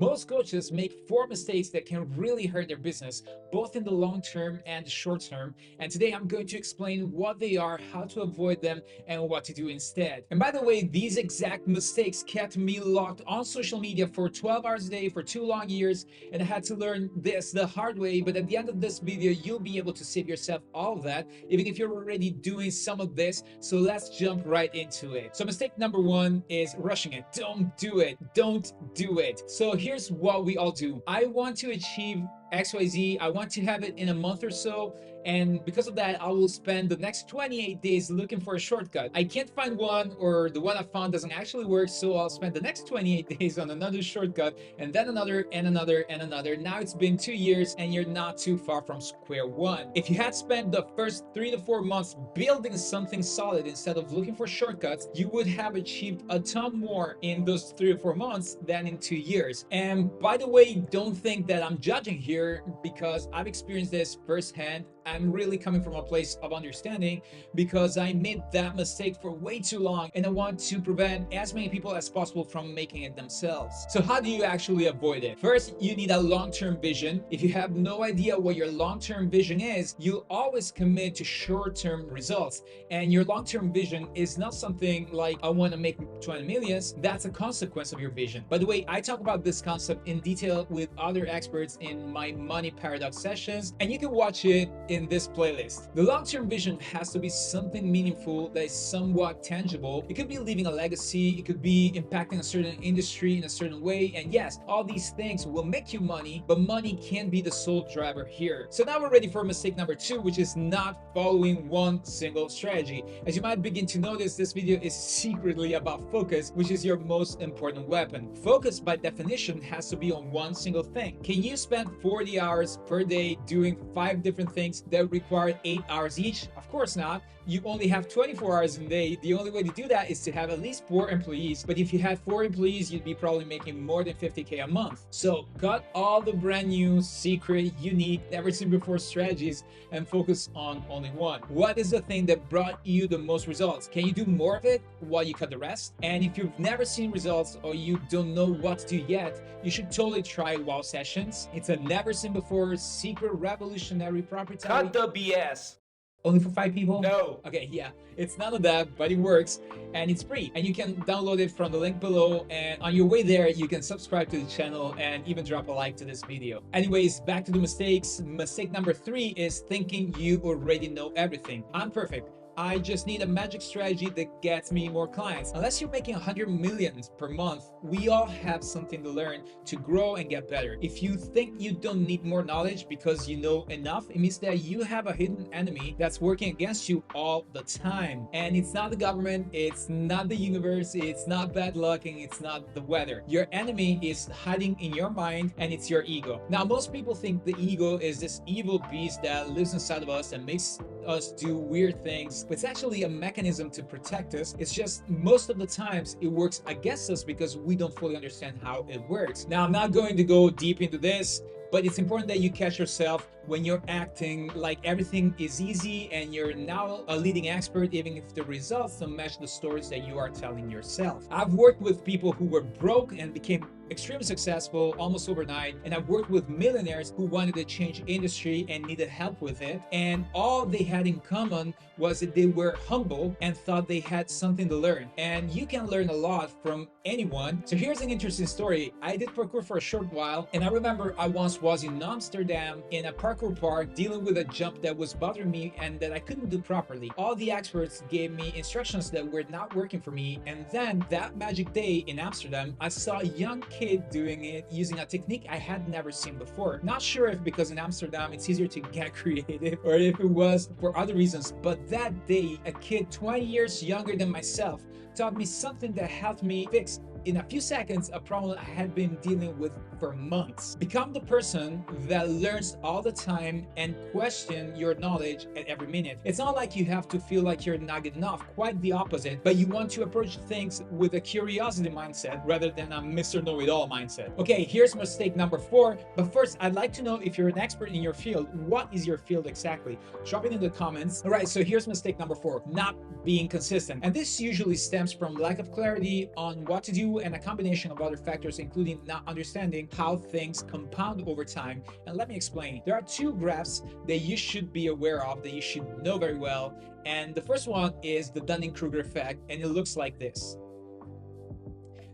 Most coaches make 4 mistakes that can really hurt their business, both in the long term and the short term. And today I'm going to explain what they are, how to avoid them, and what to do instead. And by the way, these exact mistakes kept me locked on social media for 12 hours a day for 2 long years, and I had to learn this the hard way. But at the end of this video, you'll be able to save yourself all of that, even if you're already doing some of this. So let's jump right into it. So mistake number one is rushing it. Don't do it. Don't do it. So here's what we all do. I want to achieve XYZ. I want to have it in a month or so. And because of that, I will spend the next 28 days looking for a shortcut. I can't find one, or the one I found doesn't actually work. So I'll spend the next 28 days on another shortcut, and then another, and another, and another. Now it's been 2 years and you're not too far from square one. If you had spent the first 3 to 4 months building something solid instead of looking for shortcuts, you would have achieved a ton more in those 3 or 4 months than in 2 years. And by the way, don't think that I'm judging here, because I've experienced this firsthand. I'm really coming from a place of understanding, because I made that mistake for way too long, and I want to prevent as many people as possible from making it themselves. So how do you actually avoid it? First, you need a long-term vision. If you have no idea what your long-term vision is, you'll always commit to short-term results. And your long-term vision is not something like, I want to make 20 millions. That's a consequence of your vision. By the way, I talk about this concept in detail with other experts in my money paradox sessions, and you can watch it in this playlist. The long-term vision has to be something meaningful that is somewhat tangible. It could be leaving a legacy, it could be impacting a certain industry in a certain way, and yes, all these things will make you money, but money can't be the sole driver here. So now we're ready for mistake number two, which is not following one single strategy. As you might begin to notice, this video is secretly about focus, which is your most important weapon. Focus, by definition, has to be on one single thing. Can you spend 40 hours per day doing 5 different things that require 8 hours each? Of course not. You only have 24 hours a day. The only way to do that is to have at least 4 employees. But if you had 4 employees, you'd be probably making more than 50K a month. So cut all the brand new, secret, unique, never seen before strategies and focus on only one. What is the thing that brought you the most results? Can you do more of it while you cut the rest? And if you've never seen results, or you don't know what to do yet, you should totally try wow sessions. It's a never seen before secret revolutionary property. Cut the BS. Only for 5 people? No. Okay, yeah, it's none of that, but it works, and it's free, and you can download it from the link below. And on your way there, you can subscribe to the channel and even drop a like to this video. Anyways, back to the mistakes. Mistake number 3 is thinking you already know everything. I'm perfect. I just need a magic strategy that gets me more clients. Unless you're making 100 million per month, we all have something to learn to grow and get better. If you think you don't need more knowledge because you know enough, it means that you have a hidden enemy that's working against you all the time. And it's not the government, it's not the universe, it's not bad luck, and it's not the weather. Your enemy is hiding in your mind, and it's your ego. Now, most people think the ego is this evil beast that lives inside of us and makes us do weird things, but it's actually a mechanism to protect us. It's just most of the times it works against us because we don't fully understand how it works. Now, I'm not going to go deep into this, but it's important that you catch yourself when you're acting like everything is easy and you're now a leading expert, even if the results don't match the stories that you are telling yourself. I've worked with people who were broke and became extremely successful almost overnight, and I've worked with millionaires who wanted to change industry and needed help with it, and all they had in common was that they were humble and thought they had something to learn. And you can learn a lot from anyone. So here's an interesting story. I did parkour for a short while, and I remember I once was in Amsterdam in a parkour park dealing with a jump that was bothering me and that I couldn't do properly. All the experts gave me instructions that were not working for me, and then that magic day in Amsterdam, I saw a young kid doing it using a technique I had never seen before. Not sure if because in Amsterdam it's easier to get creative, or if it was for other reasons, but that day a kid 20 years younger than myself taught me something that helped me fix in a few seconds a problem I had been dealing with for months. Become the person that learns all the time and question your knowledge at every minute. It's not like you have to feel like you're not good enough, quite the opposite, but you want to approach things with a curiosity mindset rather than a Mr. Know-it-all mindset. Okay, here's mistake number 4, but first I'd like to know if you're an expert in your field. What is your field exactly? Drop it in the comments. All right, so here's mistake number 4, not being consistent. And this usually stems from lack of clarity on what to do you and a combination of other factors, including not understanding how things compound over time. And let me explain. There are two graphs that you should be aware of, that you should know very well. And the first one is the Dunning-Kruger effect, and it looks like this.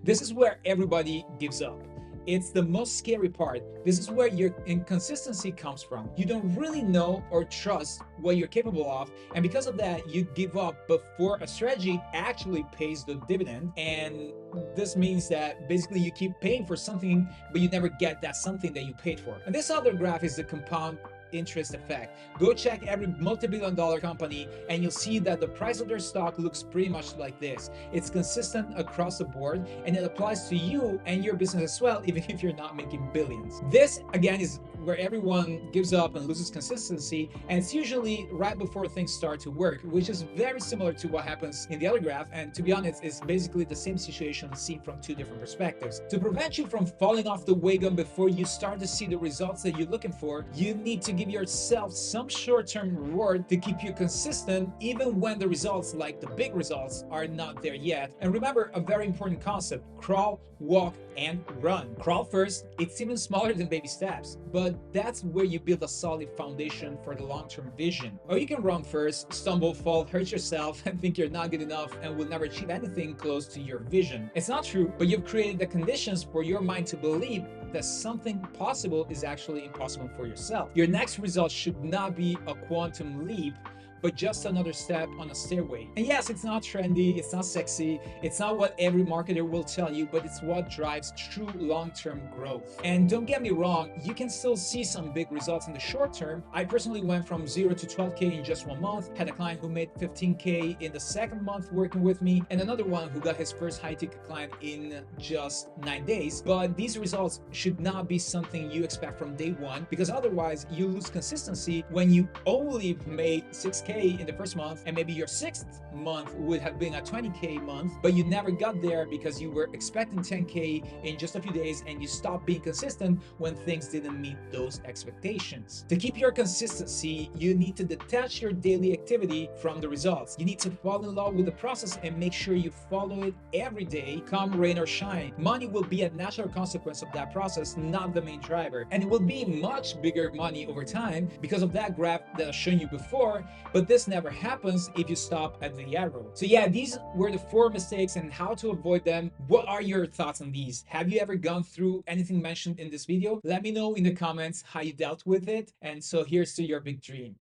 This is where everybody gives up. It's the most scary part. This is where your inconsistency comes from. You don't really know or trust what you're capable of, and because of that, you give up before a strategy actually pays the dividend. And this means that basically you keep paying for something, but you never get that something that you paid for. And this other graph is the compound interest effect. Go check every multi-billion-dollar company and you'll see that the price of their stock looks pretty much like this. It's consistent across the board, and it applies to you and your business as well, even if you're not making billions. This again is where everyone gives up and loses consistency, and it's usually right before things start to work, which is very similar to what happens in the other graph. And to be honest, it's basically the same situation seen from two different perspectives. To prevent you from falling off the wagon before you start to see the results that you're looking for, you need to give yourself some short-term reward to keep you consistent even when the results, like the big results, are not there yet. And remember a very important concept: crawl, walk, and run. Crawl first. It's even smaller than baby steps, but that's where you build a solid foundation for the long-term vision. Or you can run first, stumble, fall, hurt yourself, and think you're not good enough and will never achieve anything close to your vision. It's not true, but you've created the conditions for your mind to believe that something possible is actually impossible for yourself. Your next result should not be a quantum leap, but just another step on a stairway. And yes, it's not trendy, it's not sexy, it's not what every marketer will tell you, but it's what drives true long-term growth. And don't get me wrong, you can still see some big results in the short term. I personally went from 0 to 12K in just 1 month, had a client who made 15K in the second month working with me, and another one who got his first high-ticket client in just 9 days. But these results should not be something you expect from day one, because otherwise you lose consistency when you only made 6K in the first month, and maybe your sixth month would have been a 20K month, but you never got there because you were expecting 10K in just a few days, and you stopped being consistent when things didn't meet those expectations. To keep your consistency, you need to detach your daily activity from the results. You need to fall in love with the process and make sure you follow it every day, come rain or shine. Money will be a natural consequence of that process, not the main driver. And it will be much bigger money over time because of that graph that I've shown you before, but this never happens if you stop at the arrow. So yeah, these were the 4 mistakes and how to avoid them. What are your thoughts on these? Have you ever gone through anything mentioned in this video? Let me know in the comments how you dealt with it. And so here's to your big dream.